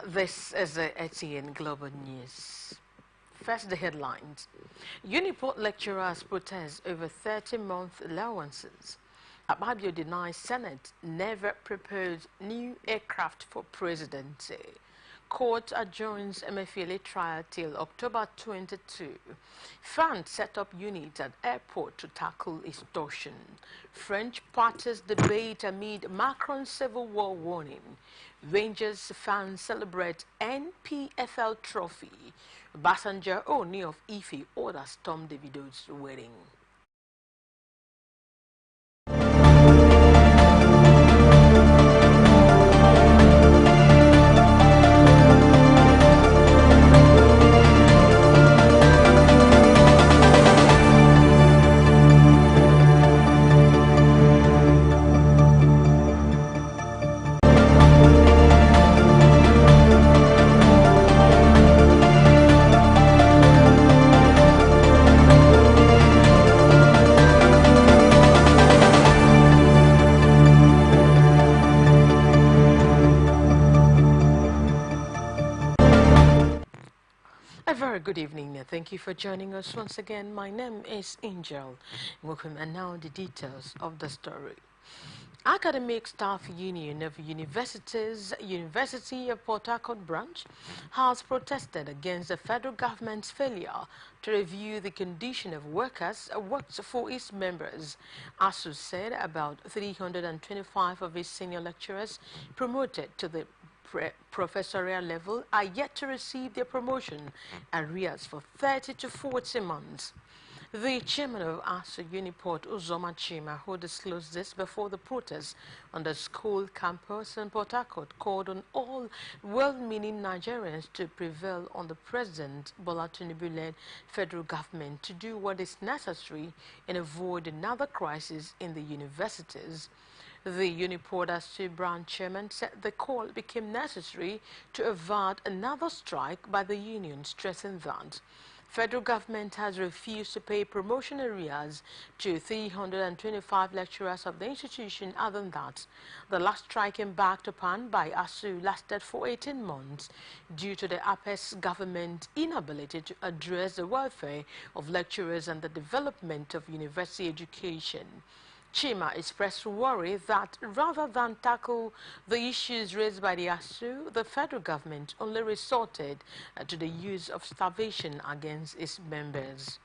This is the ATN Global News. First, the headlines. Uniport lecturers protest over 30-month allowances. Ababio denies Senate never proposed new aircraft for presidency. Court adjourns Emefiele trial till October 22. Fans set up units at airport to tackle extortion. French parties debate amid Macron's civil war warning. Rangers fans celebrate NPFL trophy. Basanger Oni of Ife orders Tom Davido's wedding. A very good evening. Thank you for joining us once again. My name is Angel. Welcome, and now the details of the story. Academic Staff Union of University of Port Harcourt branch has protested against the federal government's failure to review the condition of workers worked for its members. ASU said about 325 of its senior lecturers promoted to the professorial level are yet to receive their promotion arrears for 30 to 40 months. The chairman of ASU Uniport, Uzoma Chima, who disclosed this before the protest on the school campus in Port Harcourt, called on all well-meaning Nigerians to prevail on the President Bola Tinubu-led federal government to do what is necessary and avoid another crisis in the universities. The Uniport ASU branch chairman said the call became necessary to avert another strike by the union, stressing that federal government has refused to pay promotion arrears to 325 lecturers of the institution. Other than that, the last strike embarked upon by ASU lasted for 18 months due to the APES government inability to address the welfare of lecturers and the development of university education. Chima expressed worry that rather than tackle the issues raised by the ASU, the federal government only resorted to the use of starvation against its members.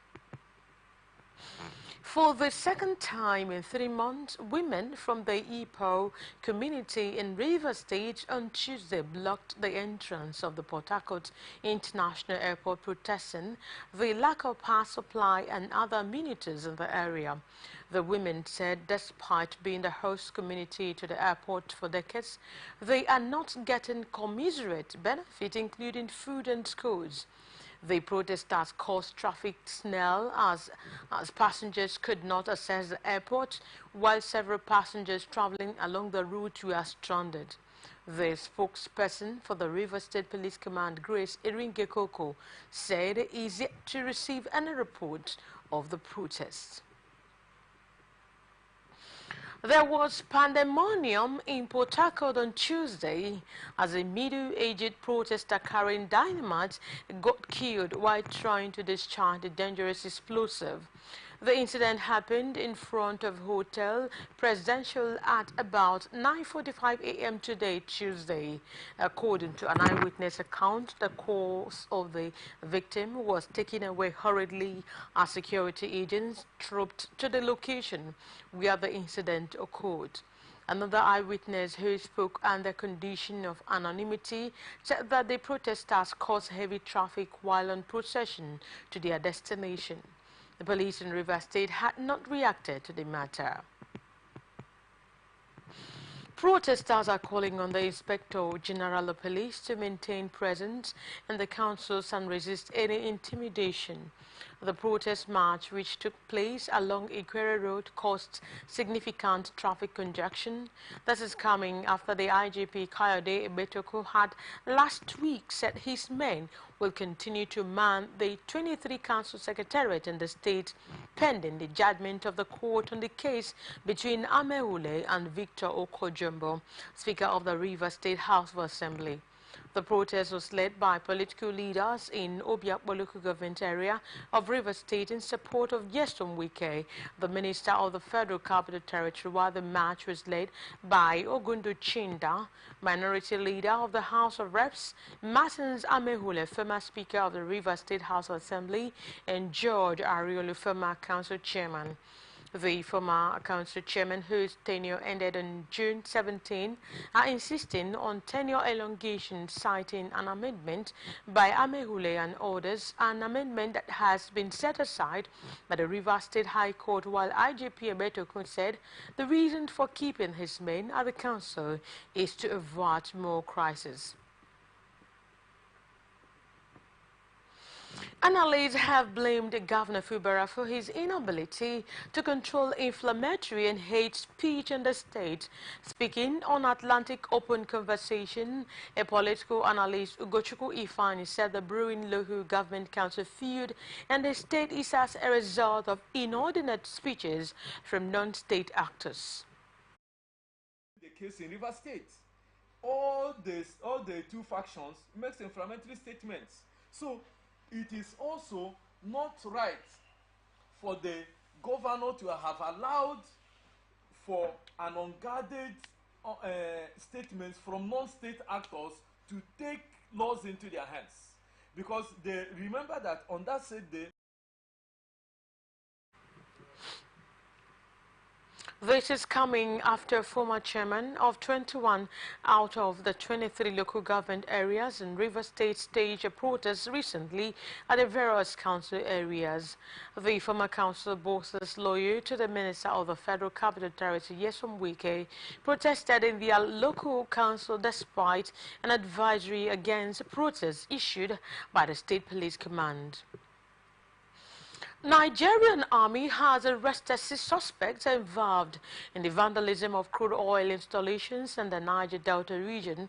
For the second time in 3 months, women from the Ipo community in Rivers State on Tuesday blocked the entrance of the Port Harcourt International Airport, protesting the lack of power supply and other amenities in the area. The women said despite being the host community to the airport for decades, they are not getting commensurate benefit, including food and schools. The protesters caused traffic snarl as passengers could not access the airport, while several passengers traveling along the route were stranded. The spokesperson for the Rivers State Police Command, Grace Iringekoko, said it is yet to receive any report of the protests. There was pandemonium in Port Harcourt on Tuesday as a middle-aged protester carrying dynamite got killed while trying to discharge a dangerous explosive. The incident happened in front of Hotel Presidential at about 9:45 a.m. today, Tuesday. According to an eyewitness account, the corpse of the victim was taken away hurriedly as security agents trooped to the location where the incident occurred. Another eyewitness who spoke under condition of anonymity said that the protesters caused heavy traffic while on procession to their destination. The police in Rivers State had not reacted to the matter. Protesters are calling on the Inspector General of Police to maintain presence in the councils and resist any intimidation. The protest march, which took place along Ikwere Road, caused significant traffic congestion. This is coming after the IGP Kayode Ebetoko had last week said his men will continue to man the 23 council secretariat in the state pending the judgment of the court on the case between Amehule and Victor Okojumbo, Speaker of the Rivers State House of Assembly. The protest was led by political leaders in Obiakpo local government area of Rivers State in support of Nyesom Wike, the minister of the Federal Capital Territory, while the march was led by Ogundu Chinda, minority leader of the House of Reps, Martins Amehule, former Speaker of the Rivers State House of Assembly, and George Ariolu, former Council Chairman. The former council chairman, whose tenure ended on June 17, are insisting on tenure elongation, citing an amendment by Amehule and others, an amendment that has been set aside by the Rivers State High Court, while IGP Ebetokun said the reason for keeping his men at the council is to avert more crises. Analysts have blamed Governor Fubara for his inability to control inflammatory and hate speech in the state. Speaking on Atlantic Open Conversation, a political analyst, Ugochukwu Ifani, said the brewing local government council feud in the state is as a result of inordinate speeches from non-state actors. The case in Rivers State, all the two factions makes inflammatory statements. So it is also not right for the governor to have allowed for an unguarded statements from non-state actors to take laws into their hands, because they remember that on that same day. This is coming after former chairman of 21 out of the 23 local government areas in Rivers State staged a protest recently at the various council areas. The former council bosses loyal to the minister of the Federal Capital Territory, Nyesom Wike, protested in their local council despite an advisory against protests issued by the State Police Command. Nigerian army has arrested 6 suspects involved in the vandalism of crude oil installations in the Niger Delta region.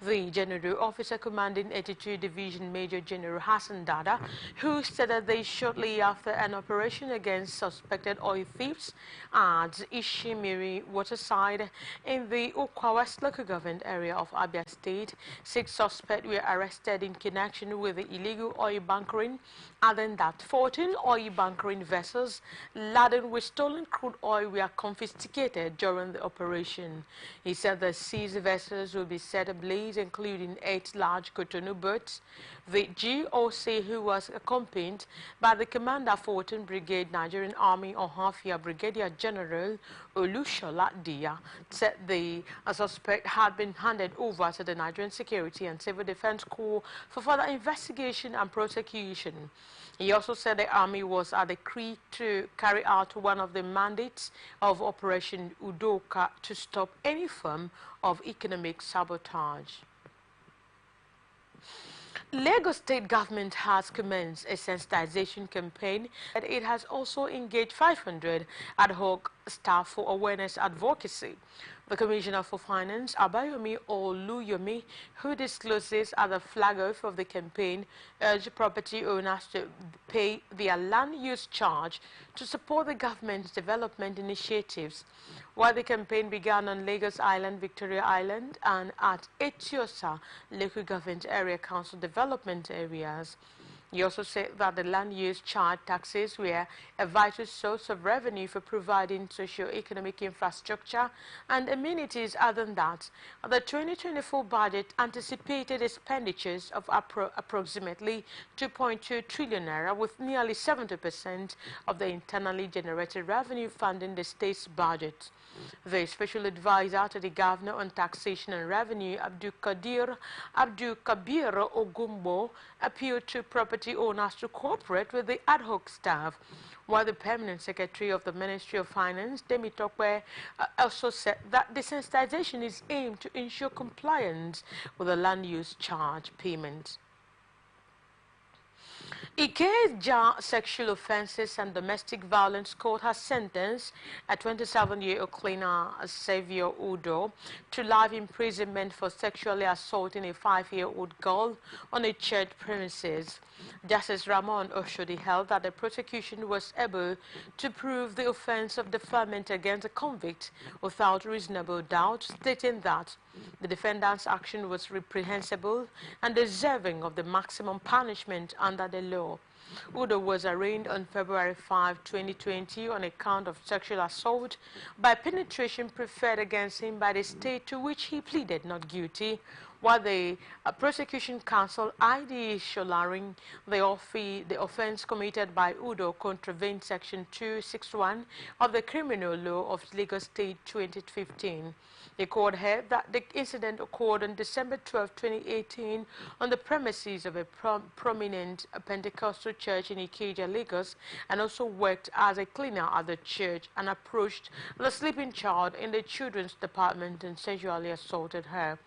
The General Officer commanding 82 Division Major General Hassan Dada, who stated they shortly after an operation against suspected oil thieves at Ishimiri Waterside in the Ukwa West local government area of Abia State. 6 suspects were arrested in connection with the illegal oil bunkering, adding that 14 oil bunkering vessels laden with stolen crude oil were confiscated during the operation. He said the seized vessels will be set ablaze, including 8 large Cotonou boats. The GOC, who was accompanied by the commander 14th Brigade Nigerian Army Ohafia Brigadier General Olushola Dia, said the suspect had been handed over to the Nigerian Security and Civil Defense Corps for further investigation and prosecution. He also said the army was at the creek to carry out one of the mandates of Operation Udoka to stop any form of economic sabotage. Lagos State government has commenced a sensitization campaign, and it has also engaged 500 ad hoc staff for awareness advocacy. The Commissioner for Finance, Abayomi Oluyomi, who discloses at the flag-off of the campaign, urged property owners to pay their land use charge to support the government's development initiatives. While the campaign began on Lagos Island, Victoria Island, and at Etiosa local government area council development areas. He also said that the land use charge taxes were a vital source of revenue for providing socio-economic infrastructure and amenities. Other than that, the 2024 budget anticipated expenditures of approximately 2.2 trillion naira, with nearly 70% of the internally generated revenue funding the state's budget. The special advisor to the governor on taxation and revenue, Abdul Kabir Ogumbo, appealed to property owners to cooperate with the ad hoc staff, while the permanent secretary of the Ministry of Finance, Demitokwe, also said that the sensitization is aimed to ensure compliance with the land use charge payment. Ikeja Sexual Offences and Domestic Violence Court has sentenced a 27-year-old cleaner, Xavier Udo, to life imprisonment for sexually assaulting a 5-year-old girl on a church premises. Justice Ramon Oshodi held that the prosecution was able to prove the offense of defilement against a convict without reasonable doubt, stating that The defendant's action was reprehensible and deserving of the maximum punishment under the law. Udo was arraigned on February 5, 2020 on account of sexual assault by penetration preferred against him by the state, to which he pleaded not guilty, while the prosecution counsel I.D. Sholaring the offense committed by Udo contravened Section 261 of the Criminal Law of Lagos State 2015. The court held that the incident occurred on December 12, 2018 on the premises of a prominent Pentecostal church in Ikeja, Lagos, and also worked as a cleaner at the church, and approached the sleeping child in the children's department and sexually assaulted her.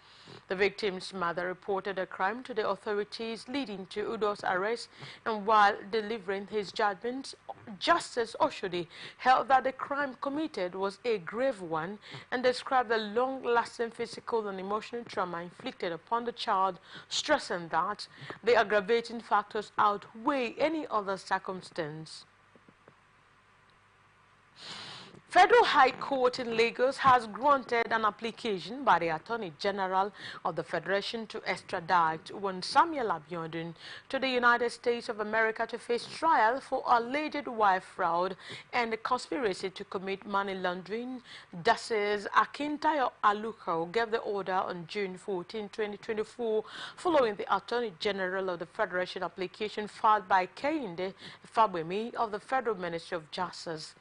The victim's mother reported the crime to the authorities, leading to Udo's arrest, and while delivering his judgment, Justice Oshodi held that the crime committed was a grave one and described the long-lasting physical and emotional trauma inflicted upon the child, stressing that the aggravating factors outweigh any other circumstance. Federal High Court in Lagos has granted an application by the Attorney General of the Federation to extradite one Samuel Abiodun to the United States of America to face trial for alleged wire fraud and conspiracy to commit money laundering. Justice Akintayo Aluko gave the order on June 14, 2024, following the Attorney General of the Federation application filed by Kehinde Fabwemi of the Federal Ministry of Justice.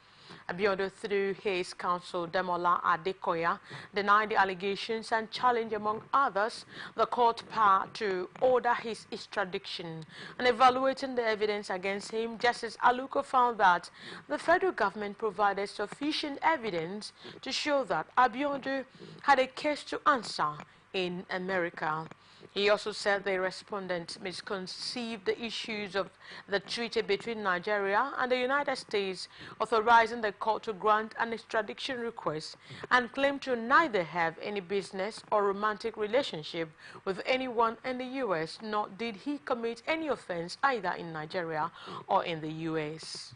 Abiodun, through his counsel Demola Adekoya, denied the allegations and challenged, among others, the court power to order his extradition. And evaluating the evidence against him, Justice Aluko found that the federal government provided sufficient evidence to show that Abiodun had a case to answer in America. He also said the respondent misconceived the issues of the treaty between Nigeria and the United States, authorizing the court to grant an extradition request, and claimed to neither have any business or romantic relationship with anyone in the U.S., nor did he commit any offense either in Nigeria or in the U.S.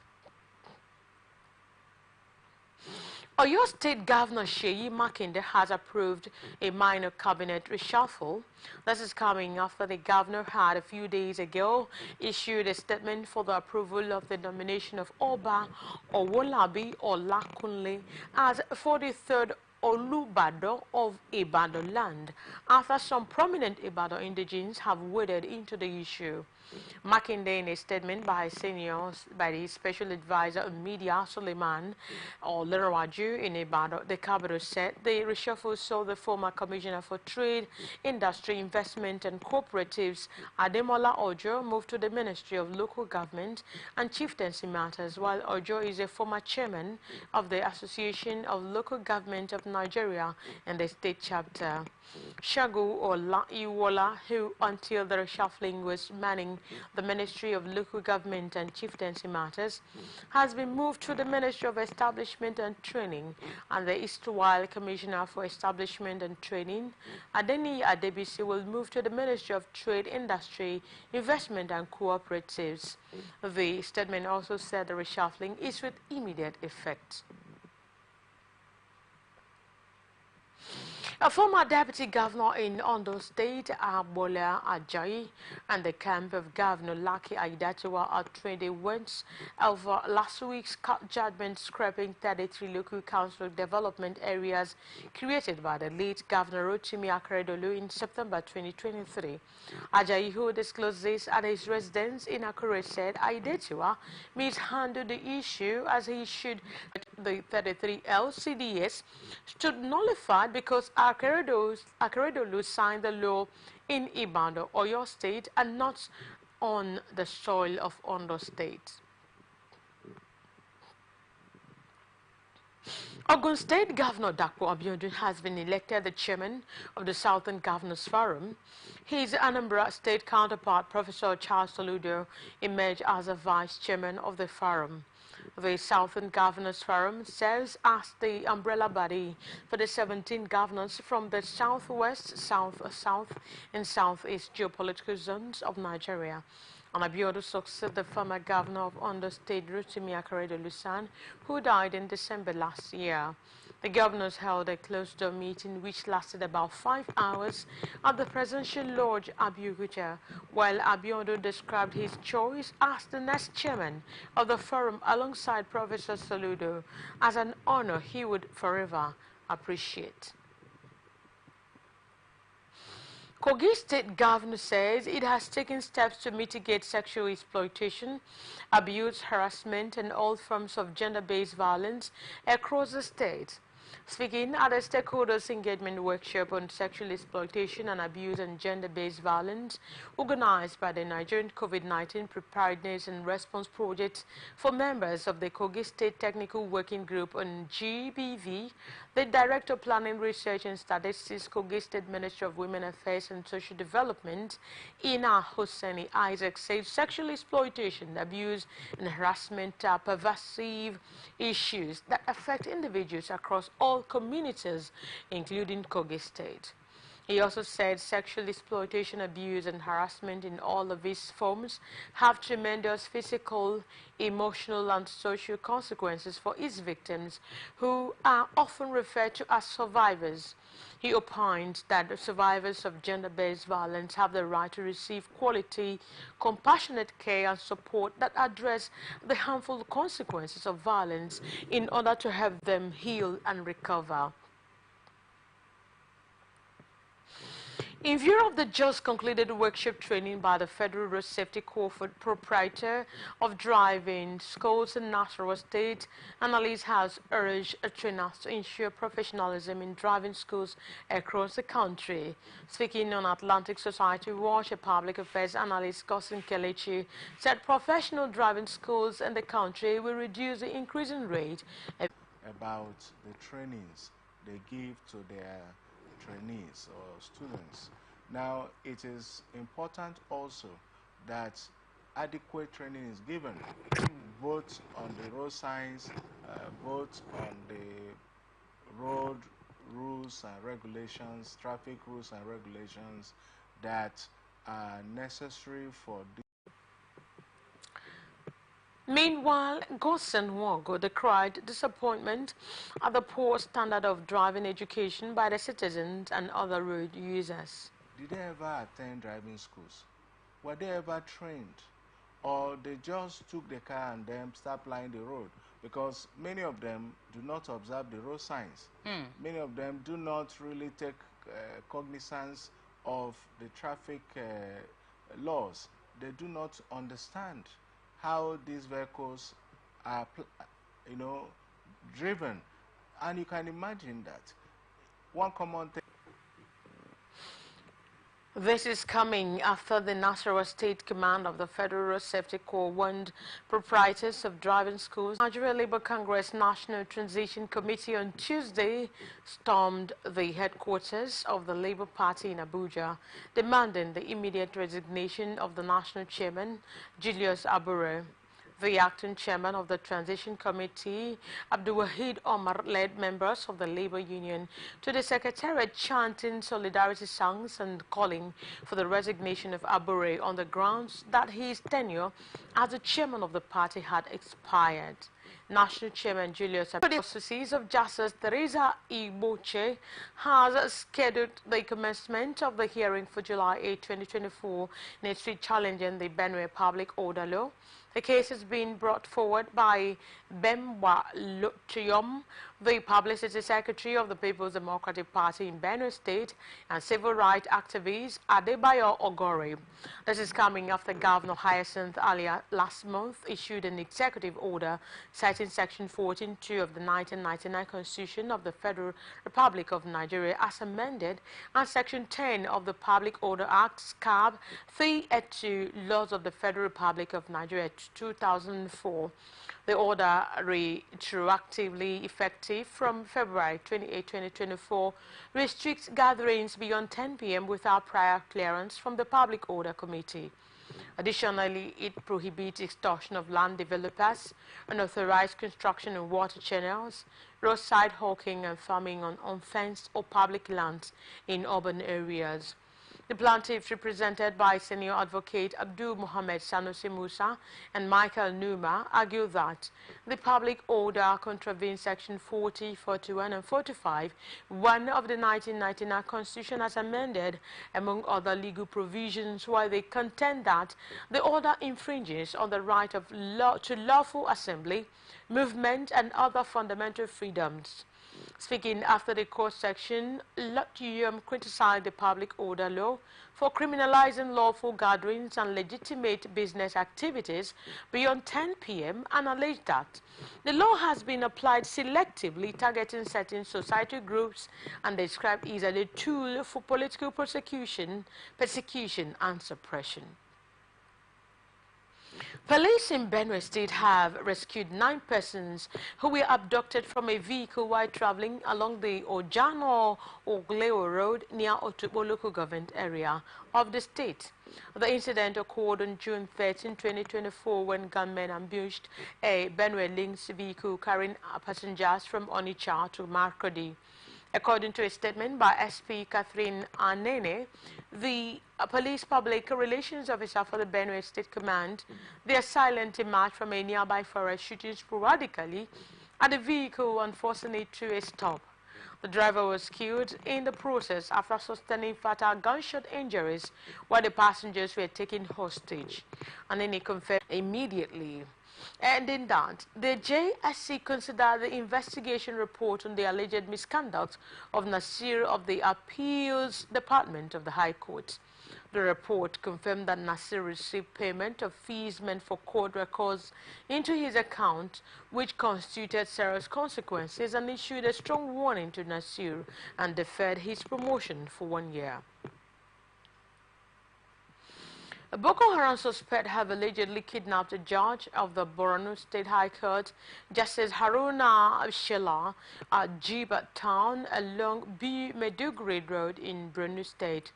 Oyo State Governor Seyi Makinde has approved a minor cabinet reshuffle. This is coming after the governor had a few days ago issued a statement for the approval of the nomination of Oba Owolabi Olakunle as 43rd Olubado of Ibadan land, after some prominent Ibadan indigenes have waded into the issue. Makinde, in a statement by the Special Advisor on Media, Suleiman Lerawaju in Ibadan, the capital, said the reshuffle saw the former Commissioner for Trade, Industry, Investment and Cooperatives, Ademola Ojo, move to the Ministry of Local Government and Chieftaincy Matters, while Ojo is a former chairman of the Association of Local Government of Nigeria and the state chapter. Shagu Iwola, who until the reshuffling was manning the Ministry of Local Government and Chieftaincy Matters, has been moved to the Ministry of Establishment and Training, and the Eastwhile Commissioner for Establishment and Training, Adeni Adebisi, will move to the Ministry of Trade, Industry, Investment and Cooperatives. The statement also said the reshuffling is with immediate effect. A former deputy governor in Ondo State, Abola Ajayi, and the camp of Governor Lucky Aiyedatiwa are trading words over last week's court judgment scrapping 33 local council development areas created by the late Governor Rotimi Akeredolu in September 2023. Ajayi, who disclosed this at his residence in Akure, said Aiyedatiwa mishandled the issue, as he should the 33 LCDS stood nullified because Akeredolu signed the law in Ibadan, Oyo State, and not on the soil of Ondo State. Ogun State Governor Dapo Abiodun has been elected the chairman of the Southern Governors Forum. His Anambra State counterpart, Professor Charles Soludo, emerged as a vice chairman of the forum. The Southern Governors Forum serves as the umbrella body for the 17 governors from the southwest, south, and southeast geopolitical zones of Nigeria. And Abiodun succeeded the former governor of Ondo State, Rotimi Akeredolu, who died in December last year. The governors held a closed-door meeting which lasted about 5 hours at the presidential lodge Abuja, while Abiodun described his choice as the next chairman of the forum alongside Professor Saludo as an honor he would forever appreciate. Kogi State Governor says it has taken steps to mitigate sexual exploitation, abuse, harassment, and all forms of gender-based violence across the state. Speaking at a stakeholders engagement workshop on sexual exploitation and abuse and gender-based violence organized by the Nigerian COVID-19 Preparedness and Response Project for members of the Kogi State Technical Working Group on GBV, the Director of Planning, Research and Statistics, Kogi State Ministry of Women Affairs and Social Development, Ina Hosseini Isaac, said sexual exploitation, abuse and harassment are pervasive issues that affect individuals across all communities, including Kogi State. He also said sexual exploitation, abuse, and harassment in all of its forms have tremendous physical, emotional, and social consequences for its victims, who are often referred to as survivors. He opined that survivors of gender-based violence have the right to receive quality, compassionate care and support that address the harmful consequences of violence in order to help them heal and recover. In view of the just concluded workshop training by the Federal Road Safety Corps proprietor of driving schools in Nasarawa State, Annalise has urged trainers to ensure professionalism in driving schools across the country. Speaking on Atlantic Society Watch, a public affairs analyst, Cousin Kelechi, said professional driving schools in the country will reduce the increasing rate about the trainings they give to their trainees or students. Now, it is important also that adequate training is given both on the road signs, both on the road rules and regulations, traffic rules and regulations that are necessary for this. Meanwhile, Gosen Wogo decried disappointment at the poor standard of driving education by the citizens and other road users. Did they ever attend driving schools? Were they ever trained? Or they just took the car and then start plying the road? Because many of them do not observe the road signs. Many of them do not really take cognizance of the traffic laws. They do not understand how these vehicles are, driven. And you can imagine that. One common thing. This is coming after the Nasarawa State Command of the Federal Road Safety Corps warned proprietors of driving schools. Nigeria Labour Congress National Transition Committee on Tuesday stormed the headquarters of the Labour Party in Abuja, demanding the immediate resignation of the national chairman, Julius Abure. The acting chairman of the Transition Committee, Abdulwahid Omar, led members of the labor union to the secretariat chanting solidarity songs and calling for the resignation of Abure on the grounds that his tenure as the chairman of the party had expired. National Chairman Julius Abure, the Diocese of Justice Teresa Iboche, has scheduled the commencement of the hearing for July 8, 2024 in a suit challenging the Benue Public Order Law. The case is being brought forward by Bemwa Lutuyom, the Publicity Secretary of the People's Democratic Party in Benue State, and civil rights activist Adebayo Ogore. This is coming after Governor Hyacinth Alia last month issued an executive order citing Section 14(2) of the 1999 Constitution of the Federal Republic of Nigeria as amended and Section 10 of the Public Order Act (SCAB) 382 Laws of the Federal Republic of Nigeria 2004. The order, retroactively effective from February 28, 2024, restricts gatherings beyond 10 p.m. without prior clearance from the Public Order Committee. Additionally, it prohibits extortion of land developers, unauthorized construction of water channels, roadside hawking and farming on unfenced or public lands in urban areas. The plaintiffs, represented by senior advocate Abdul Mohammed Sanusi Musa and Michael Numa, argue that the public order contravenes Section 40, 41 and 45, one of the 1999 Constitution as amended, among other legal provisions, while they contend that the order infringes on the right of to lawful assembly, movement and other fundamental freedoms. Speaking after the court section, Luttium criticized the public order law for criminalizing lawful gatherings and legitimate business activities beyond 10 p.m. and alleged that the law has been applied selectively, targeting certain societal groups, and described it as a tool for political persecution and suppression. Police in Benue State have rescued 9 persons who were abducted from a vehicle while traveling along the Ojano-Ogleo Road near Otukbo local government area of the state. The incident occurred on June 13, 2024, when gunmen ambushed a Benue Links vehicle carrying passengers from Onitsha to Makurdi. According to a statement by SP Catherine Anene, the police public relations officer for the Benue State Command, the assailant emerged from a nearby forest, shooting sporadically at the vehicle and forcing it to a stop. The driver was killed in the process after sustaining fatal gunshot injuries while the passengers were taken hostage. Anene confirmed immediately. And in that, the JSC considered the investigation report on the alleged misconduct of Nasir of the Appeals Department of the High Court. The report confirmed that Nasir received payment of fees meant for court records into his account, which constituted serious consequences, and issued a strong warning to Nasir and deferred his promotion for 1 year. A Boko Haram suspect have allegedly kidnapped a judge of the Borno State High Court, Justice Haruna Shela, at Jibat Town along B. Meduguri Road in Borno State.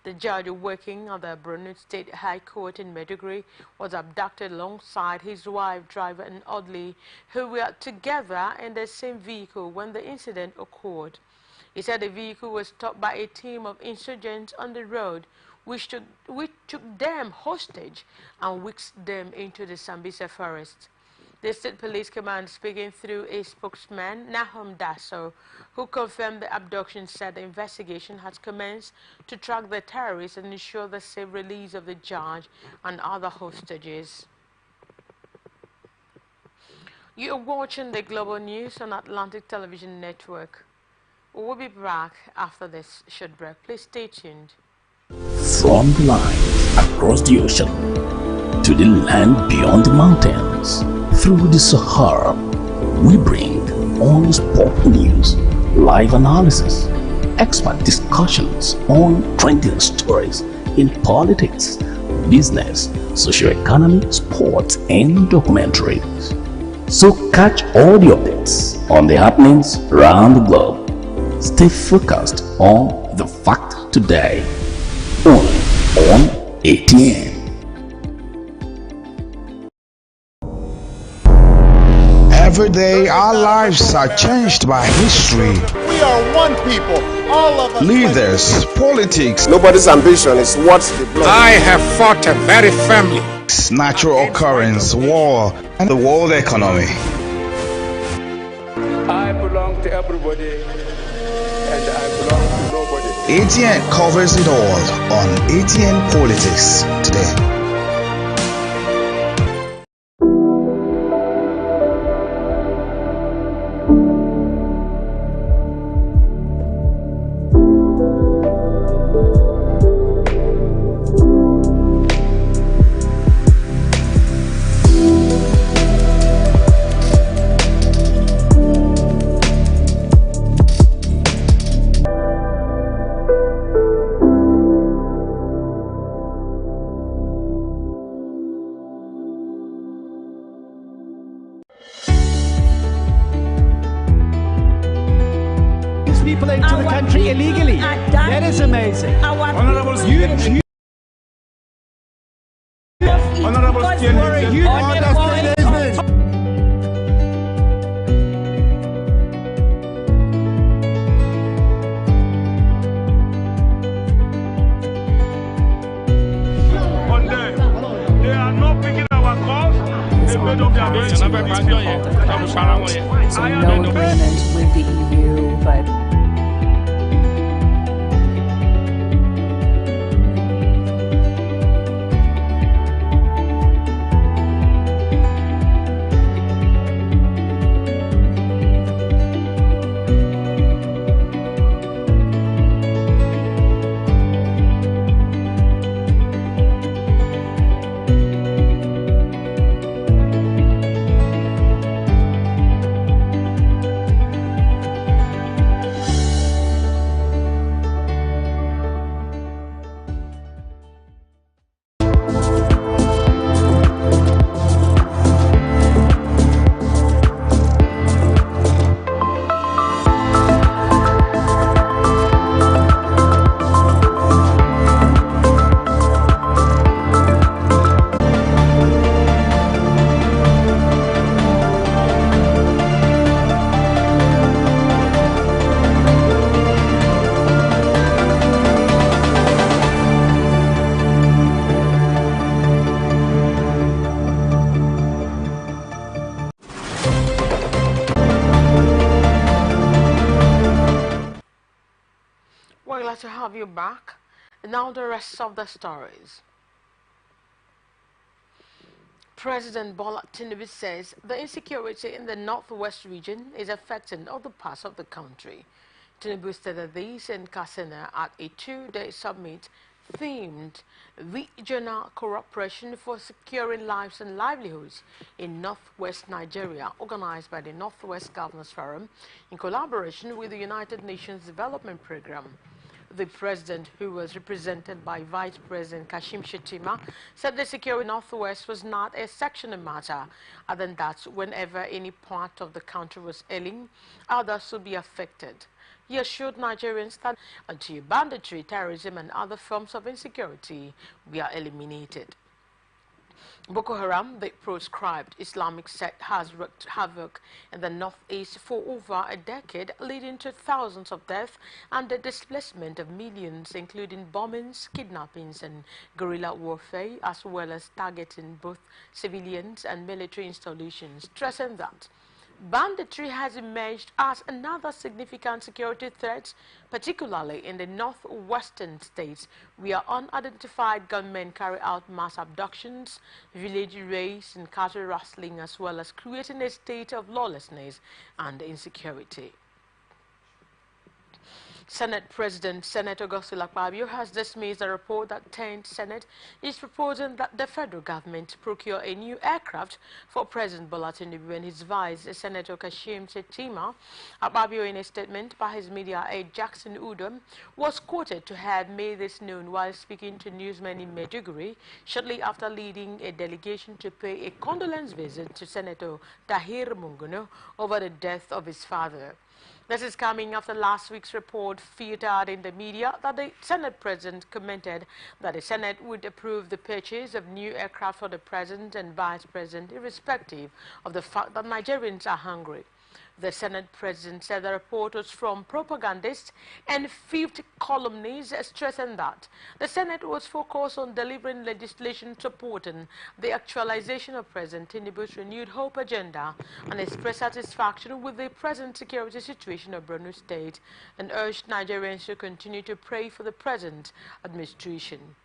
The judge working at the Borno State High Court in Meduguri was abducted alongside his wife, driver and orderly, who were together in the same vehicle when the incident occurred. He said the vehicle was stopped by a team of insurgents on the road, which took them hostage and whisked them into the Sambisa forest. The State Police Command, speaking through a spokesman, Nahum Dasso, who confirmed the abduction, said the investigation has commenced to track the terrorists and ensure the safe release of the judge and other hostages. You are watching the Global News on Atlantic Television Network. We'll be back after this short break. Please stay tuned. From the line across the ocean to the land beyond the mountains, through the Sahara, we bring honest pop news, live analysis, expert discussions on trending stories in politics, business, socio-economy, sports, and documentaries. So catch all the updates on the happenings around the globe. Stay focused on the fact today. Only on ATN. Every day our lives are changed by history. We are one people, all of us. Leaders, politics. Nobody's ambition is what's the blood. I have fought very firmly. Natural occurrence, war, and the world economy. I belong to everybody, and I belong to nobody. ATN covers it all on ATN Politics today. People into the country illegally. That is amazing. Honorables, you So no agreement with the EU, but We're glad to have you back. Now the rest of the stories. President Bola Tinubu says the insecurity in the northwest region is affecting other parts of the country. Tinubu stated this in Katsina at a two-day summit themed Regional Cooperation for Securing Lives and Livelihoods in Northwest Nigeria, organized by the Northwest Governors Forum in collaboration with the United Nations Development Programme. The president, who was represented by Vice President Kashim Shettima, said the security Northwest was not a sectional matter, other than that whenever any part of the country was ailing, others would be affected. He assured Nigerians that until banditry, terrorism and other forms of insecurity were eliminated. Boko Haram, the proscribed Islamic sect, has wreaked havoc in the northeast for over a decade, leading to thousands of deaths and the displacement of millions, including bombings, kidnappings and guerrilla warfare, as well as targeting both civilians and military installations, stressing that banditry has emerged as another significant security threat, particularly in the northwestern states, where unidentified gunmen carry out mass abductions, village raids, and cattle rustling, as well as creating a state of lawlessness and insecurity. Senate President Senator Godswill Akpabio has dismissed the report that 10th Senate is proposing that the federal government procure a new aircraft for President Bola Tinubu and his vice, Senator Kashim Shettima. Akpabio, in a statement by his media aide Jackson Udom, was quoted to have made this known while speaking to newsmen in Maiduguri shortly after leading a delegation to pay a condolence visit to Senator Tahir Munguno over the death of his father. This is coming after last week's report filtered in the media that the Senate President commented that the Senate would approve the purchase of new aircraft for the President and Vice President, irrespective of the fact that Nigerians are hungry. The Senate President said the report was from propagandists and fifth columnists, stressing that the Senate was focused on delivering legislation supporting the actualization of President Tinubu's renewed hope agenda and expressed satisfaction with the present security situation of Borno State and urged Nigerians to continue to pray for the present administration.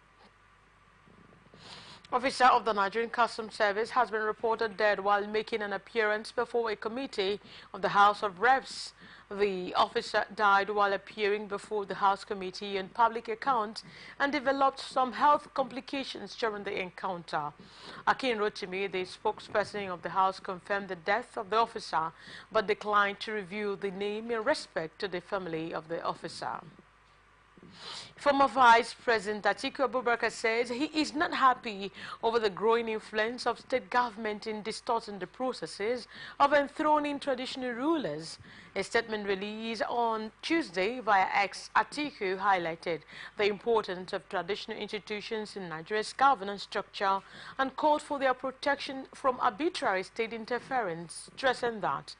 Officer of the Nigerian Customs Service has been reported dead while making an appearance before a committee of the House of Reps. The officer died while appearing before the House Committee on Public Accounts and developed some health complications during the encounter. Akin Rotimi, the spokesperson of the House, confirmed the death of the officer but declined to reveal the name in respect to the family of the officer. Former Vice President Atiku Abubakar says he is not happy over the growing influence of state government in distorting the processes of enthroning traditional rulers. A statement released on Tuesday via X, Atiku highlighted the importance of traditional institutions in Nigeria's governance structure and called for their protection from arbitrary state interference, stressing that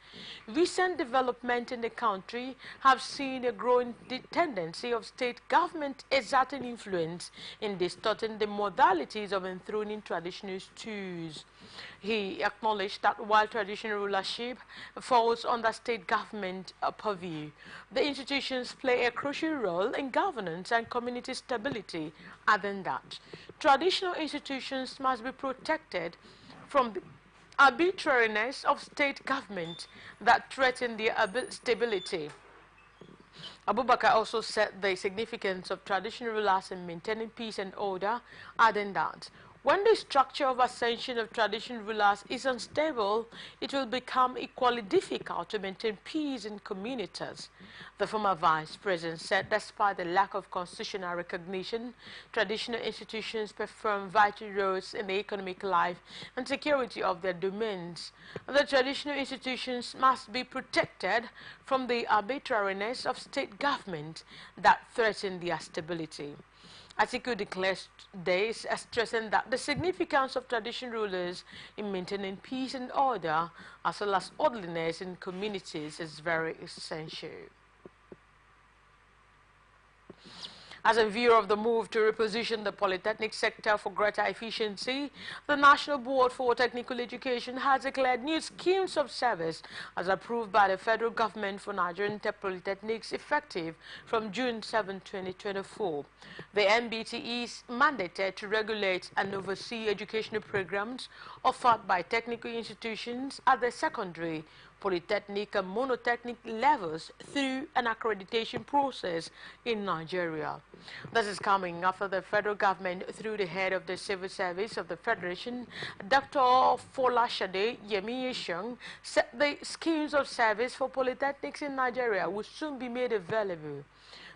recent development in the country have seen a growing tendency of state government exerting influence in distorting the modalities of enthroning traditional stews. He acknowledged that while traditional rulership falls under state government purview, the institutions play a crucial role in governance and community stability. Adding that traditional institutions must be protected from the arbitrariness of state government that threaten their stability. Abubakar also said the significance of traditional rulers in maintaining peace and order, adding that when the structure of ascension of traditional rulers is unstable, it will become equally difficult to maintain peace in communities. The former vice president said despite the lack of constitutional recognition, traditional institutions perform vital roles in the economic life and security of their domains. The traditional institutions must be protected from the arbitrariness of state government that threaten their stability. Atiku declares this, stressing that the significance of traditional rulers in maintaining peace and order, as well as orderliness in communities, is very essential. As in view of the move to reposition the polytechnic sector for greater efficiency, the National Board for Technical Education has declared new schemes of service as approved by the federal government for Nigerian polytechnics effective from June 7, 2024. The MBTE is mandated to regulate and oversee educational programs offered by technical institutions at the secondary, polytechnic and monotechnic levels through an accreditation process in Nigeria. This is coming after the federal government, through the head of the civil service of the Federation, Dr. Folashade Yemi, said the schemes of service for polytechnics in Nigeria will soon be made available.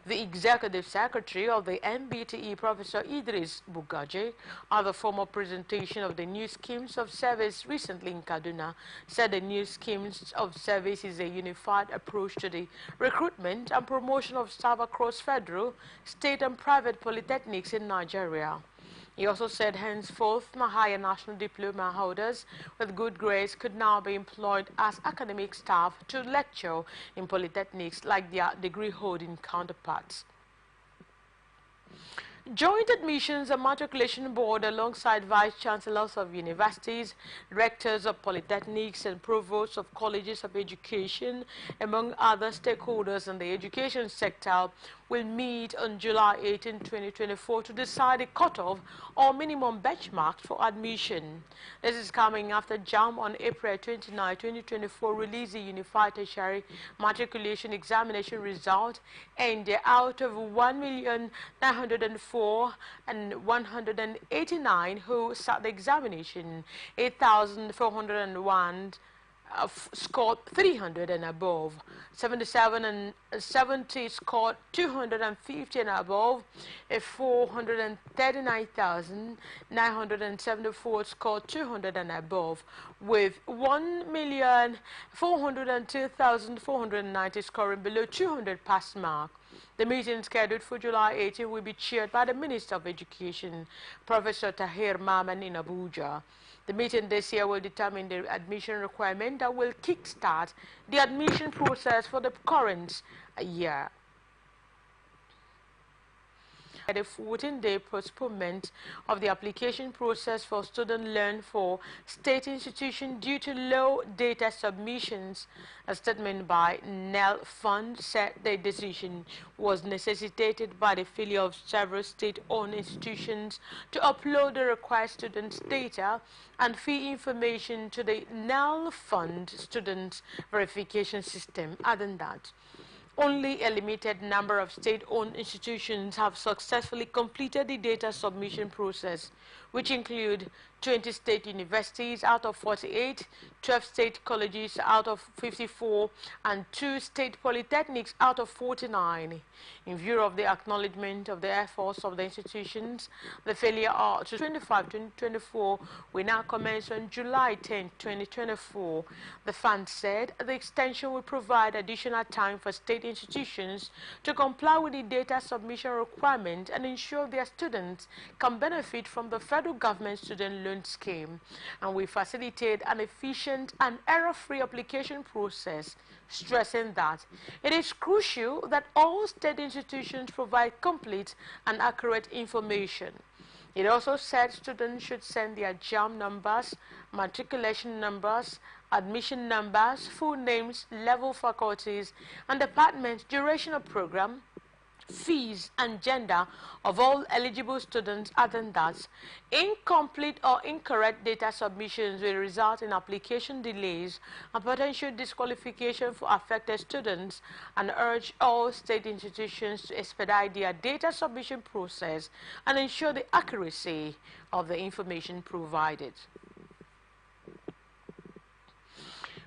The executive secretary of the MBTE, Professor Idris Bugaje, at the formal presentation of the new schemes of service recently in Kaduna, said the new schemes of service is a unified approach to the recruitment and promotion of staff across federal, state and private polytechnics in Nigeria. He also said henceforth higher national diploma holders with good grades could now be employed as academic staff to lecture in polytechnics like their degree-holding counterparts. Joint Admissions and Matriculation Board, alongside Vice-Chancellors of universities, rectors of polytechnics and provosts of colleges of education, among other stakeholders in the education sector, will meet on July 18, 2024 to decide a cutoff or minimum benchmarks for admission. This is coming after JAMB on April 29, 2024 released the Unified Tertiary Matriculation Examination result, and out of 1,904,189 who sat the examination, 8,401 scored 300 and above, 77 and 70 scored 250 and above, 439,974 scored 200 and above, with 1,402,490 scoring below 200 pass mark. The meeting scheduled for July 18 will be chaired by the Minister of Education, Professor Tahir Maman, in Abuja. The meeting this year will determine the admission requirement that will kickstart the admission process for the current year. A 14-day postponement of the application process for student loan for state institutions due to low data submissions. A statement by NEL Fund said the decision was necessitated by the failure of several state-owned institutions to upload the required students' data and fee information to the NEL Fund student verification system. Other than that, only a limited number of state-owned institutions have successfully completed the data submission process, which include 20 state universities out of 48, 12 state colleges out of 54, and 2 state polytechnics out of 49. In view of the acknowledgement of the efforts of the institutions, the failure to 2024 will now commence on July 10, 2024. The fund said the extension will provide additional time for state institutions to comply with the data submission requirement and ensure their students can benefit from the federal federal government student loan scheme, and will facilitate an efficient and error-free application process, stressing that it is crucial that all state institutions provide complete and accurate information. It also said students should send their JAM numbers, matriculation numbers, admission numbers, full names, level faculties, and department, duration of program, fees, and gender of all eligible students. Other than that, incomplete or incorrect data submissions will result in application delays and potential disqualification for affected students, and urge all state institutions to expedite their data submission process and ensure the accuracy of the information provided.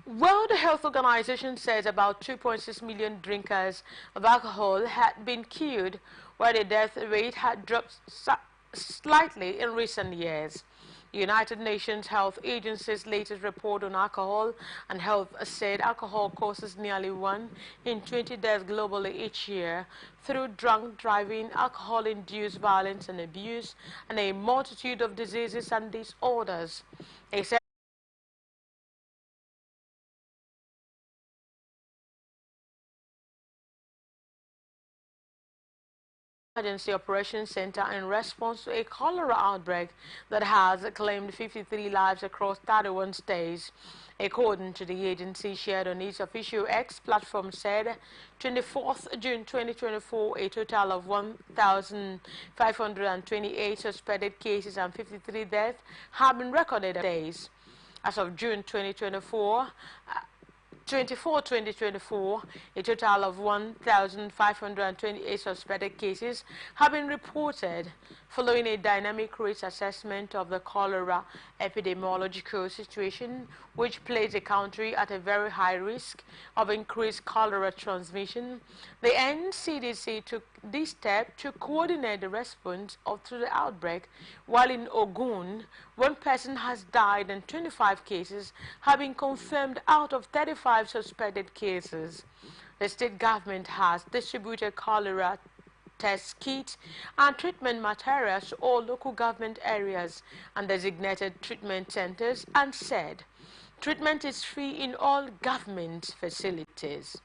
World Health Organization says about 2.6 million drinkers of alcohol had been killed, while the death rate had dropped slightly in recent years. The United Nations Health Agency's latest report on alcohol and health said alcohol causes nearly 1 in 20 deaths globally each year through drunk driving, alcohol-induced violence and abuse, and a multitude of diseases and disorders. They said Emergency Operations Center in response to a cholera outbreak that has claimed 53 lives across 31 states. According to the agency shared on its official X platform, said 24th June 2024, a total of 1,528 suspected cases and 53 deaths have been recorded days. As of June 2024, 2024, a total of 1,528 suspected cases have been reported following a dynamic risk assessment of the cholera epidemiological situation, which placed the country at a very high risk of increased cholera transmission. The NCDC took this step to coordinate the response to the outbreak, while in Ogun, 1 person has died and 25 cases have been confirmed out of 35 suspected cases. The state government has distributed cholera test kits and treatment materials to all local government areas and designated treatment centers, and said treatment is free in all government facilities.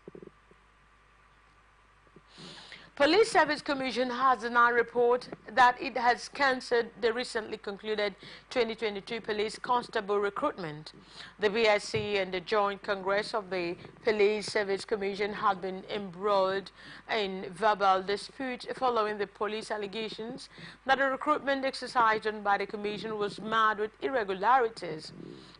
Police Service Commission has now reported that it has cancelled the recently concluded 2022 police constable recruitment. The BSC and the Joint Congress of the Police Service Commission had been embroiled in verbal dispute following the police allegations that the recruitment exercise done by the Commission was marred with irregularities.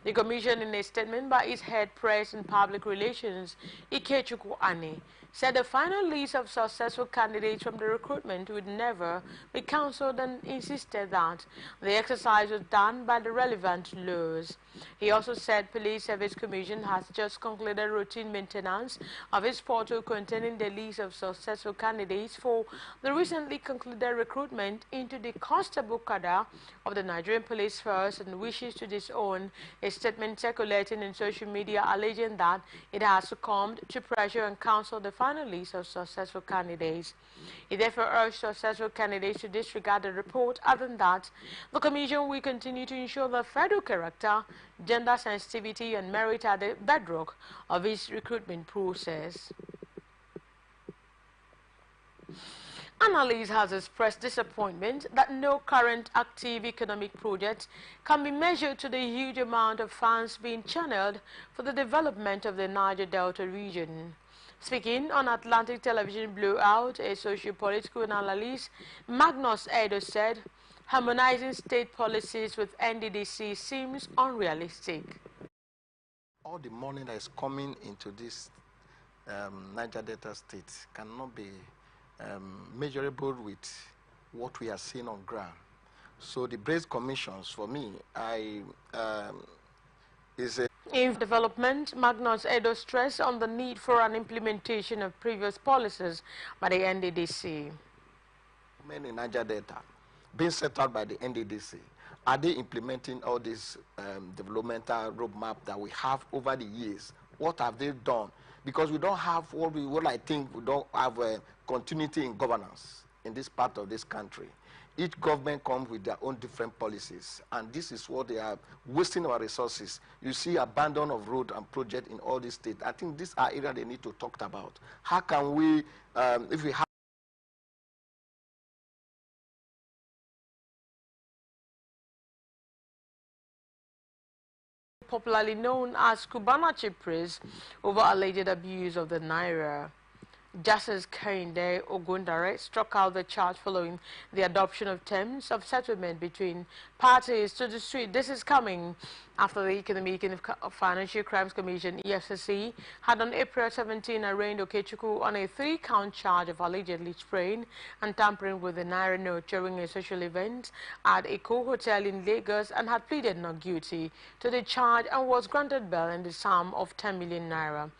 The Commission, in a statement by its head press and public relations, Ikechukwu Ani, said the final list of successful candidates from the recruitment would never be cancelled, and insisted that the exercise was done by the relevant laws. He also said Police Service Commission has just concluded routine maintenance of its portal containing the list of successful candidates for the recently concluded recruitment into the constable cadre of the Nigerian Police Force, and wishes to disown a statement circulating in social media alleging that it has succumbed to pressure and cancelled the final list of successful candidates. He therefore urged successful candidates to disregard the report. Other than that, the Commission will continue to ensure that federal character, gender sensitivity, and merit are the bedrock of its recruitment process. Analyst has expressed disappointment that no current active economic project can be measured to the huge amount of funds being channeled for the development of the Niger Delta region. Speaking on Atlantic Television Blowout, a socio-political analyst, Magnus Edo said harmonizing state policies with NDDC seems unrealistic. All the money that is coming into this Niger Delta state cannot be measurable with what we are seeing on ground. So the Brace Commissions, for me, is a... In development, Magnus Edo stressed on the need for an implementation of previous policies by the NDDC. Many Niger Delta being set out by the NDDC, are they implementing all this developmental roadmap that we have over the years? What have they done? Because we don't have what I think we don't have continuity in governance in this part of this country. Each government comes with their own different policies, and this is what they are wasting our resources. You see abandon of road and project in all these states. I think these are areas they need to talk about. How can we, if we have popularly known as Cubana Chipres, over alleged abuse of the Naira. Justice Kehinde Ogundare struck out the charge following the adoption of terms of settlement between parties to the street. This is coming after the Economic and Financial Crimes Commission, EFCC, had on April 17 arraigned Okechukwu on a 3-count charge of allegedly spraying and tampering with the Naira note during a social event at a hotel in Lagos, and had pleaded not guilty to the charge and was granted bail in the sum of 10 million Naira.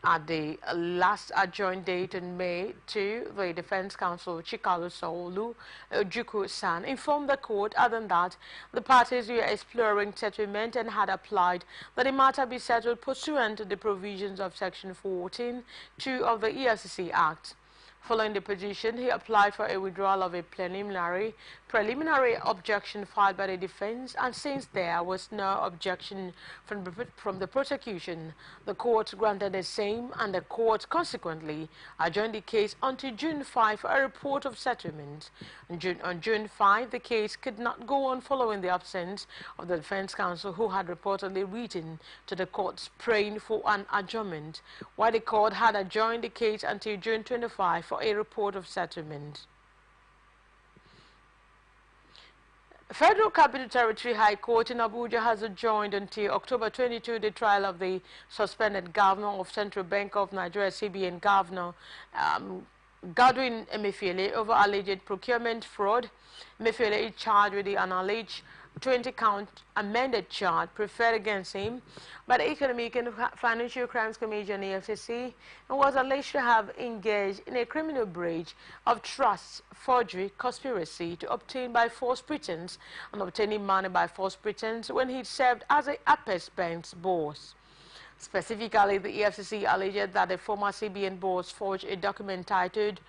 At the last adjourned date in May 2, the Defense Counsel Chikalu Solu Juku-san informed the court, other than that, the parties were exploring settlement and had applied that the matter be settled pursuant to the provisions of Section 14(2) of the EFCC Act. Following the petition, he applied for a withdrawal of a preliminary objection filed by the defense, and since there was no objection from the prosecution, the court granted the same, and the court consequently adjourned the case until June 5 for a report of settlement. On June 5, the case could not go on following the absence of the defense counsel, who had reportedly written to the court praying for an adjournment, while the court had adjourned the case until June 25 for a report of settlement. Federal Capital Territory High Court in Abuja has adjourned until October 22 the trial of the suspended governor of Central Bank of Nigeria, CBN Governor Godwin Emefiele, over alleged procurement fraud. Emefiele is charged with the alleged 20-count amended charge preferred against him by the Economic and Financial Crimes Commission, EFCC, and was alleged to have engaged in a criminal breach of trust, forgery, conspiracy to obtain by false pretense and obtaining money by false pretense when he served as a Apex Bank's boss. Specifically, the EFCC alleged that the former CBN boss forged a document titled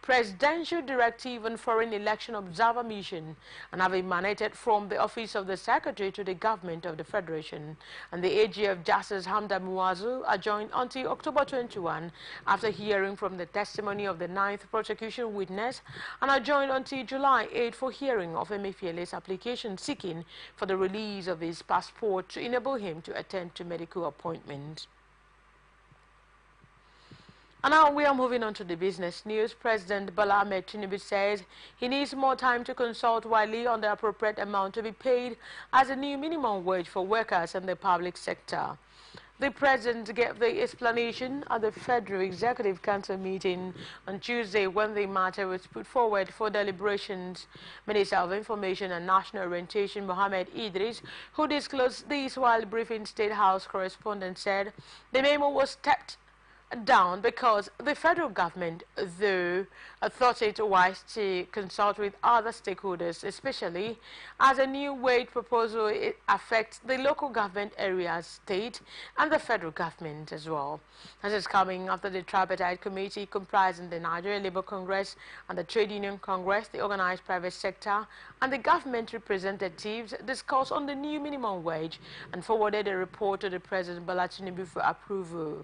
Presidential Directive on Foreign Election Observer Mission and have emanated from the Office of the Secretary to the Government of the Federation. And the AG of Justice Hamda Muazu adjourned until October 21 after hearing from the testimony of the 9th prosecution witness, and adjourned until July 8 for hearing of Emefiele's application seeking for the release of his passport to enable him to attend to medical appointments. And now we are moving on to the business news. President Bola Ahmed Tinubu says he needs more time to consult widely on the appropriate amount to be paid as a new minimum wage for workers in the public sector. The president gave the explanation at the Federal Executive Council meeting on Tuesday when the matter was put forward for deliberations. Minister of Information and National Orientation Mohammed Idris, who disclosed this while briefing State House correspondents, said the memo was stepped down because the federal government, though, thought it wise to consult with other stakeholders, especially as a new wage proposal affects the local government areas, state, and the federal government as well. This is coming after the tripartite committee comprising the Nigeria Labour Congress and the Trade Union Congress, the organized private sector, and the government representatives discussed on the new minimum wage and forwarded a report to the President Bola Tinubu for approval.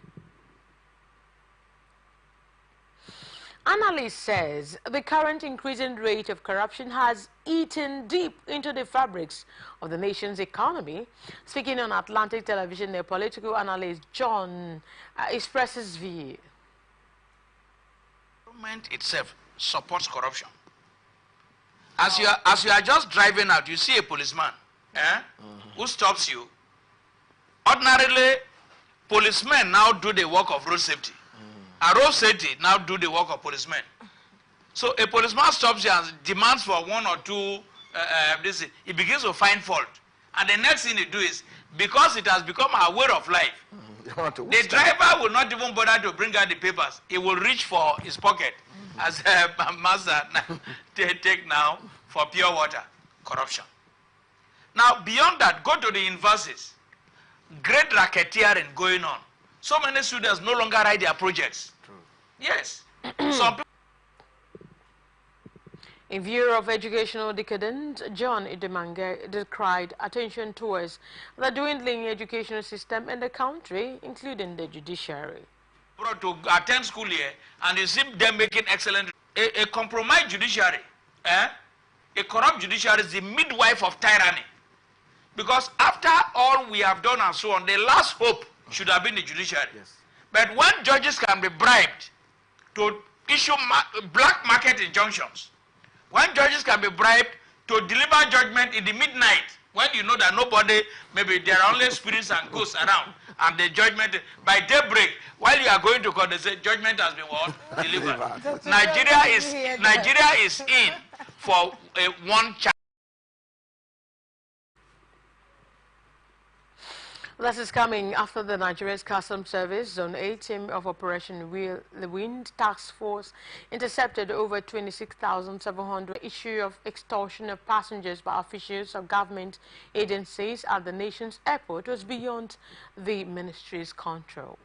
Analyst says the current increasing rate of corruption has eaten deep into the fabrics of the nation's economy. Speaking on Atlantic Television, the political analyst John expresses view. Government itself supports corruption. As you are just driving out, you see a policeman who stops you. Ordinarily, policemen now do the work of road safety. And road safety now do the work of policemen. So a policeman stops you and demands for one or two, he begins to find fault. And the next thing he do is, because it has become our way of life, the driver will not even bother to bring out the papers. He will reach for his pocket, as master take now for pure water. Corruption. Now, beyond that, go to the universities. Great racketeering going on. So many students no longer write their projects. True. Yes. Some people. In view of educational decadence, John Idemange decried attention towards the dwindling educational system in the country, including the judiciary. To attend school here, and you see them making excellent. A compromised judiciary, a corrupt judiciary is the midwife of tyranny. Because after all we have done and so on, the last hope should have been the judiciary. Yes. But when judges can be bribed to issue black market injunctions, when judges can be bribed to deliver judgment in the midnight, when you know that nobody, maybe there are only spirits and ghosts around, and the judgment by daybreak, while you are going to court, they say judgment has been what? Delivered. Nigeria is in for one chance. This is coming after the Nigeria's Customs Service Zone 8 team of Operation the Wind Task Force intercepted over 26,700 issue of extortion of passengers by officials of government agencies at the nation's airport was beyond the ministry's control.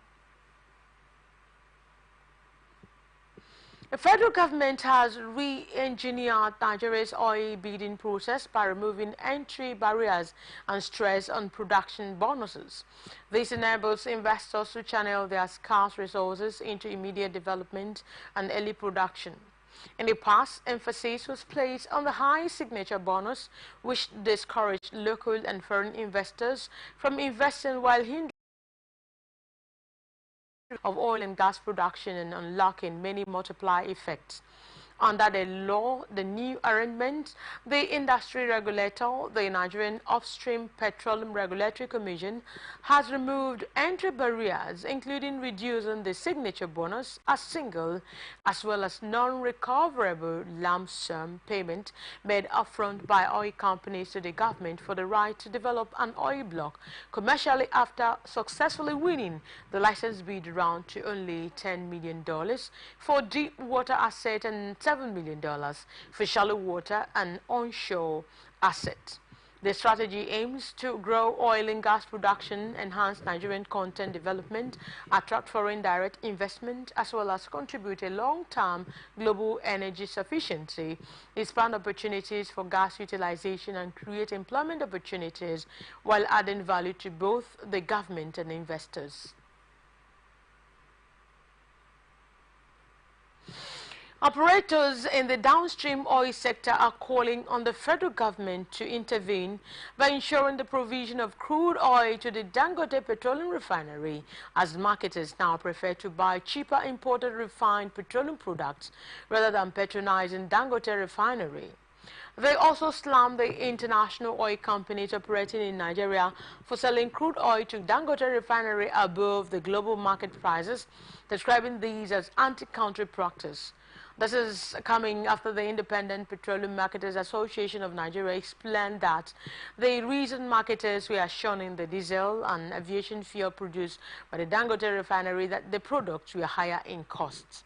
The federal government has re-engineered Nigeria's oil bidding process by removing entry barriers and stress on production bonuses. This enables investors to channel their scarce resources into immediate development and early production. In the past, emphasis was placed on the high signature bonus, which discouraged local and foreign investors from investing while hindering of oil and gas production and unlocking many multiply effects. Under the law, the new arrangement, the industry regulator, the Nigerian Upstream Petroleum Regulatory Commission, has removed entry barriers, including reducing the signature bonus as single, as well as non-recoverable lump sum payment made upfront by oil companies to the government for the right to develop an oil block commercially after successfully winning the license bid round to only $10 million for deep water asset and $7 million for shallow water and onshore assets. The strategy aims to grow oil and gas production, enhance Nigerian content development, attract foreign direct investment, as well as contribute a long-term global energy sufficiency, expand opportunities for gas utilization, and create employment opportunities while adding value to both the government and investors. Operators in the downstream oil sector are calling on the federal government to intervene by ensuring the provision of crude oil to the Dangote Petroleum Refinery, as marketers now prefer to buy cheaper imported refined petroleum products rather than patronizing Dangote Refinery. They also slammed the international oil companies operating in Nigeria for selling crude oil to Dangote Refinery above the global market prices, describing these as anti-country practice. This is coming after the Independent Petroleum Marketers Association of Nigeria explained that the reason marketers were shunning the diesel and aviation fuel produced by the Dangote refinery that the products were higher in costs.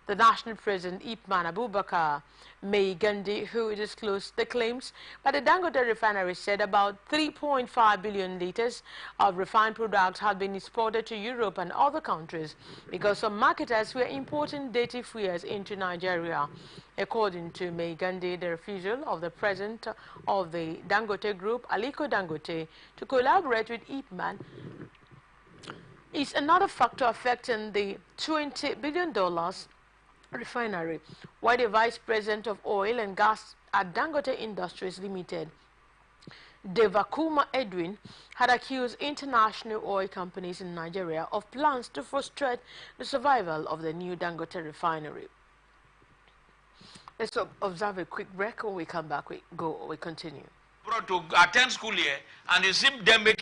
The national president, Ipman Abubakar May Gandhi, who disclosed the claims by the Dangote refinery, said about 3.5 billion liters of refined products had been exported to Europe and other countries because some marketers were importing dirty fuels into Nigeria. According to May Gandhi, the refusal of the president of the Dangote Group, Aliko Dangote, to collaborate with Ipman is another factor affecting the $20 billion refinery, while the vice president of oil and gas at Dangote Industries Limited, Devakuma Edwin, had accused international oil companies in Nigeria of plans to frustrate the survival of the new Dangote refinery. Let's observe a quick break. When we come back, we continue. To attend school here, and you see them making.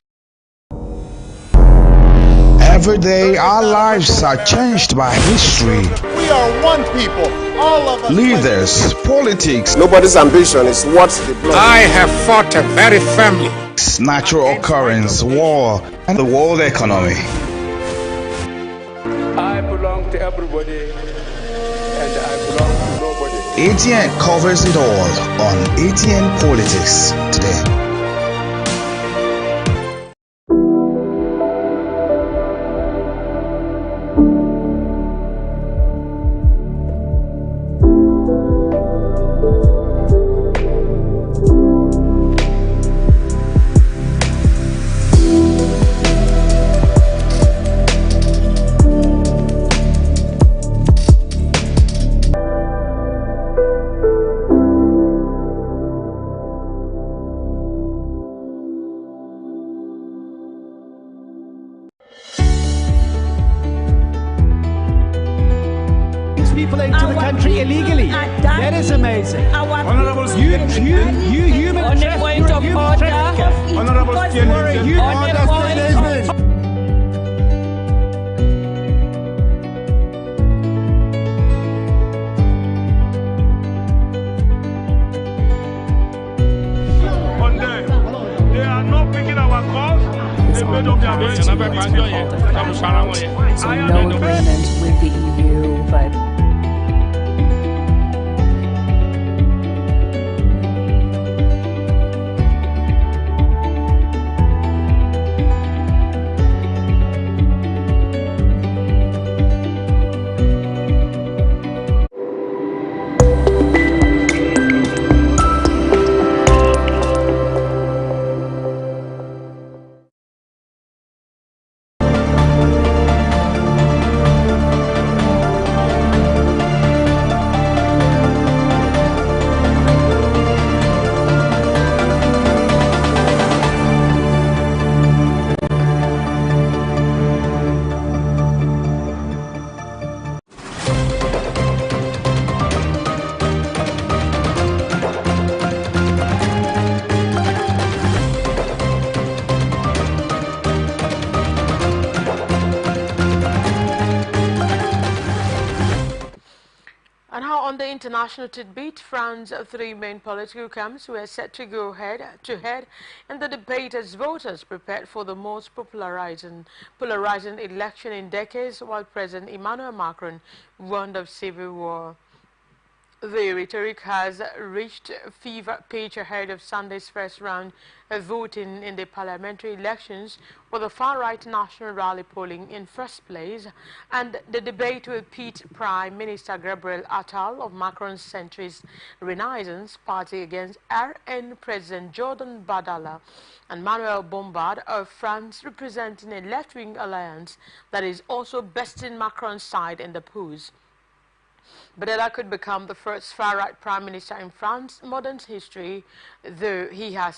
Every day, our lives are changed by history. We are one people, all of us. Leaders, politics. Nobody's ambition is what's the blood. I have fought a very family. Natural occurrence, war, and the world economy. I belong to everybody, and I belong to nobody. ATN covers it all on ATN Politics today. people into the country illegally. That is amazing. You human trafficker. Honorable They are not picking our calls. They made up their minds. So no agreement with the EU, but And how on the international tidbit, France's three main political camps were set to go head to head in the debate as voters prepared for the most polarizing election in decades, while President Emmanuel Macron warned of civil war. The rhetoric has reached fever pitch ahead of Sunday's first round of voting in the parliamentary elections, with the far-right National Rally polling in first place, and the debate will pit Prime Minister Gabriel Attal of Macron's centrist Renaissance Party against RN President Jordan Bardella and Manuel Bompard of France, representing a left-wing alliance that is also besting Macron's side in the polls. Bardella could become the first far-right prime minister in France's modern history, though he has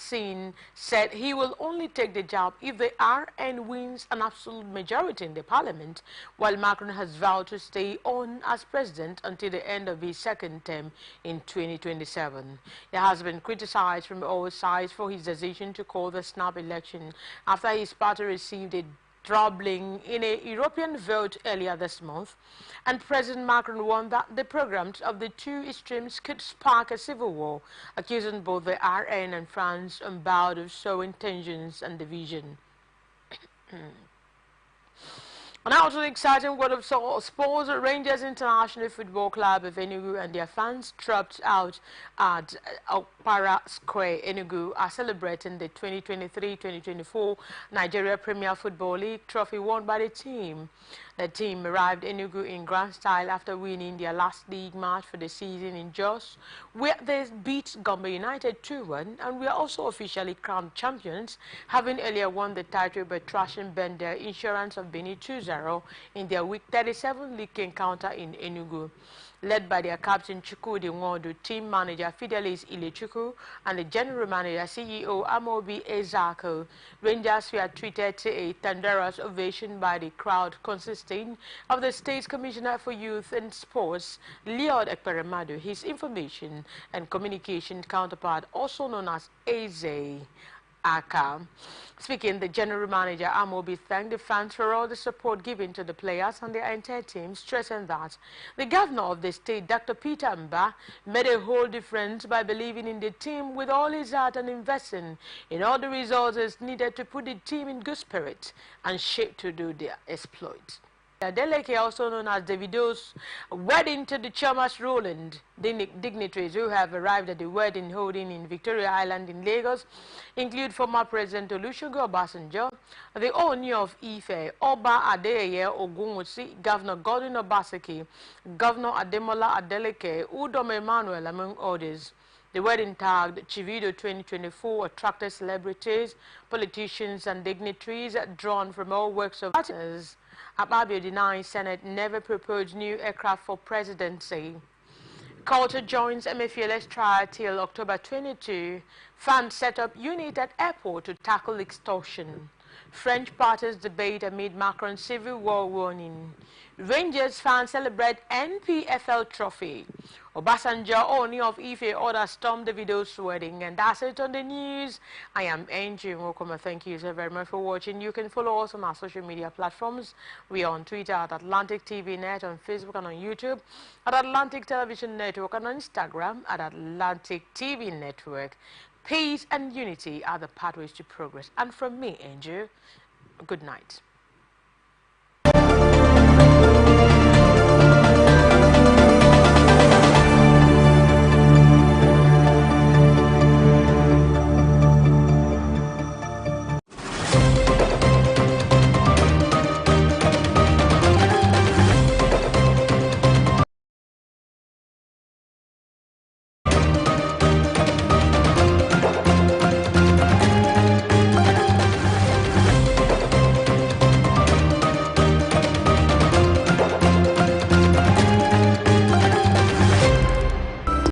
said he will only take the job if the RN wins an absolute majority in the parliament, while Macron has vowed to stay on as president until the end of his second term in 2027. He has been criticized from all sides for his decision to call the snap election after his party received a troubling in a European vote earlier this month, and President Macron warned that the programs of the two extremes could spark a civil war, accusing both the RN and France bound of sowing tensions and division. And now to the exciting world of sports, Rangers International Football Club of Enugu and their fans trapped out at Okpara Square, Enugu, are celebrating the 2023-2024 Nigeria Premier Football League trophy won by the team. The team arrived Enugu in grand style after winning their last league match for the season in Jos, where they beat Gombe United 2-1, and we are also officially crowned champions, having earlier won the title by thrashing Bender Insurance of Benin 2-0 in their Week 37 league encounter in Enugu. Led by their captain Chukwudi Nwodu, team manager Fidelis Ilechukwu, and the general manager CEO Amobi Ezako, Rangers were treated to a thunderous ovation by the crowd consisting of the State Commissioner for Youth and Sports, Leod Ekperemadu, his information and communication counterpart, also known as Eze Aka. Speaking, the general manager Amobi thanked the fans for all the support given to the players and their entire team, stressing that the governor of the state, Dr. Peter Mba, made a whole difference by believing in the team with all his heart and investing in all the resources needed to put the team in good spirit and shape to do their exploits. Adeleke, also known as Davido's wedding to the Chairman's Roland, dignitaries who have arrived at the wedding holding in Victoria Island in Lagos include former President Olusegun Obasanjo, the owner of Ife, Oba Adeyeye Ogunwusi, Governor Godwin Obaseki, Governor Ademola Adeleke, Udom Emmanuel, among others. The wedding tagged Chivido 2024 attracted celebrities, politicians and dignitaries drawn from all walks of life. Akpabio denies Senate never proposed new aircraft for presidency. Culture joins Emefiele's trial till October 22. Fans set up unit at airport to tackle extortion. French parties debate amid Macron's civil war warning. Rangers fans celebrate NPFL trophy. Obasanjo, Oni of Ife, order storm Davido's wedding. And that's it on the news. I am Angie Nwokoma. Thank you so very much for watching. You can follow us on our social media platforms. We are on Twitter at Atlantic TV Net, on Facebook and on YouTube at Atlantic Television Network, and on Instagram at Atlantic TV Network. Peace and unity are the pathways to progress. And from me, Angel, good night.